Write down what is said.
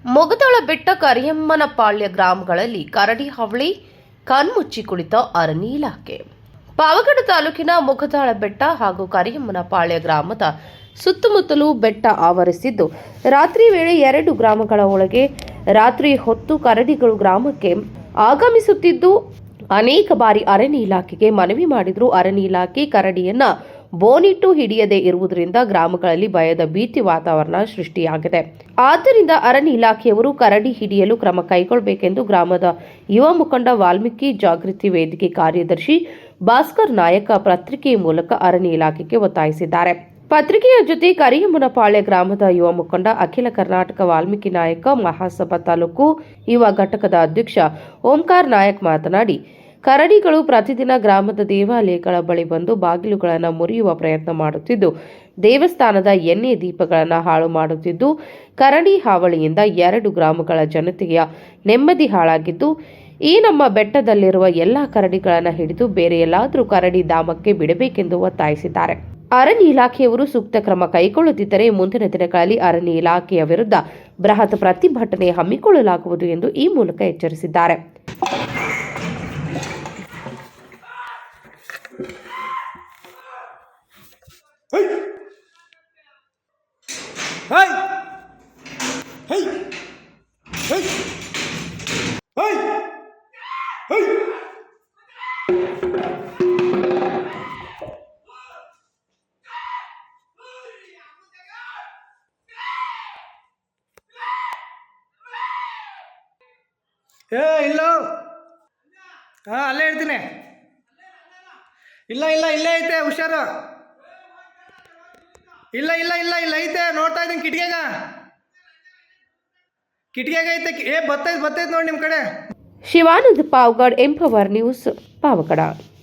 ಮೊಗದಾಳ ಬೆಟ್ಟ ಕರಿಯಮ್ಮನಪಾಳ್ಯ ಗ್ರಾಮಗಳಲ್ಲಿ ಕರಡಿ ಹಾವಳಿ ಕಣ್ಮುಚ್ಚಿ ಕುಳಿತ ಅರಣ್ಯ ಇಲಾಖೆ. ಪಾವಗಡ ತಾಲೂಕಿನ ಮೊಗದಾಳ ಬೆಟ್ಟ ಹಾಗೂ ಕರಿಯಮ್ಮನಪಾಳ್ಯ ಗ್ರಾಮದ ಸುತ್ತಮುತ್ತಲೂ ಬೆಟ್ಟ ಆವರಿಸಿದ್ದು, ರಾತ್ರಿ ವೇಳೆ 2 ಗ್ರಾಮಗಳ ಒಳಗೆ ರಾತ್ರಿ ಹೊತ್ತು ಕರಡಿಗಳು ಗ್ರಾಮಕ್ಕೆ ಆಗಮಿಸುತ್ತಿದ್ದು, ಅನೇಕ ಬಾರಿ ಅರಣ್ಯ ಇಲಾಖೆಗೆ ಮನವಿ ಮಾಡಿದರೂ ಅರಣ್ಯ ಇಲಾಖೆ ಕರಡಿಯನ್ನ ಬೋನಿಟ್ಟು ಹಿಡಿಯದೇ ಇರುವುದರಿಂದ ಗ್ರಾಮಗಳಲ್ಲಿ ಭಯದ ಭೀತಿ ವಾತಾವರಣ ಸೃಷ್ಟಿಯಾಗಿದೆ. ಆದ್ದರಿಂದ ಅರಣ್ಯ ಇಲಾಖೆಯವರು ಕರಡಿ ಹಿಡಿಯಲು ಕ್ರಮ ಕೈಗೊಳ್ಳಬೇಕೆಂದು ಗ್ರಾಮದ ಯುವ ಮುಖಂಡ ವಾಲ್ಮೀಕಿ ಜಾಗೃತಿ ವೇದಿಕೆ ಕಾರ್ಯದರ್ಶಿ ಭಾಸ್ಕರ್ ನಾಯಕ ಪತ್ರಿಕೆಯ ಮೂಲಕ ಅರಣ್ಯ ಇಲಾಖೆಗೆ ಒತ್ತಾಯಿಸಿದ್ದಾರೆ. ಪತ್ರಿಕೆಯ ಜೊತೆ ಕರಿಯಮ್ಮನಪಾಳ್ಯ ಗ್ರಾಮದ ಯುವ ಮುಖಂಡ ಅಖಿಲ ಕರ್ನಾಟಕ ವಾಲ್ಮೀಕಿ ನಾಯಕ ಮಹಾಸಭಾ ತಾಲೂಕು ಯುವ ಘಟಕದ ಅಧ್ಯಕ್ಷ ಓಂಕಾರ ನಾಯಕ್ ಮಾತನಾಡಿ, ಕರಡಿಗಳು ಪ್ರತಿದಿನ ಗ್ರಾಮದ ದೇವಾಲಯಗಳ ಬಳಿ ಬಂದು ಬಾಗಿಲುಗಳನ್ನು ಮುರಿಯುವ ಪ್ರಯತ್ನ ಮಾಡುತ್ತಿದ್ದು, ದೇವಸ್ಥಾನದ ಎಣ್ಣೆ ದೀಪಗಳನ್ನು ಹಾಳು ಮಾಡುತ್ತಿದ್ದು, ಕರಡಿ ಹಾವಳಿಯಿಂದ 2 ಗ್ರಾಮಗಳ ಜನತೆಯ ನೆಮ್ಮದಿ ಹಾಳಾಗಿದ್ದು, ಈ ನಮ್ಮ ಬೆಟ್ಟದಲ್ಲಿರುವ ಎಲ್ಲಾ ಕರಡಿಗಳನ್ನು ಹಿಡಿದು ಬೇರೆ ಎಲ್ಲಾದರೂ ಕರಡಿ ಧಾಮಕ್ಕೆ ಬಿಡಬೇಕೆಂದು ಒತ್ತಾಯಿಸಿದ್ದಾರೆ. ಅರಣ್ಯ ಇಲಾಖೆಯವರು ಸೂಕ್ತ ಕ್ರಮ ಕೈಗೊಳ್ಳದಿದ್ದರೆ ಮುಂದಿನ ದಿನಗಳಲ್ಲಿ ಅರಣ್ಯ ಇಲಾಖೆಯ ವಿರುದ್ಧ ಬೃಹತ್ ಪ್ರತಿಭಟನೆ ಹಮ್ಮಿಕೊಳ್ಳಲಾಗುವುದು ಎಂದು ಈ ಮೂಲಕ ಎಚ್ಚರಿಸಿದ್ದಾರೆ. ಇಲ್ಲ ಅಲ್ಲೇ ಇರ್ತೀನಿ. ಇಲ್ಲ ಇಲ್ಲೇ ಐತೆ, ಹುಷಾರು. ಇಲ್ಲ ಐತೆ, ನೋಡ್ತಾ ಇದ್ದೀನಿ ಕಿಟಕಿಯಾಗ ಐತೆ. ಬರ್ತೈತೆ ನೋಡಿ ನಿಮ್ಮ ಕಡೆ. Shivananda Pavagad, Empower News, Pavagada.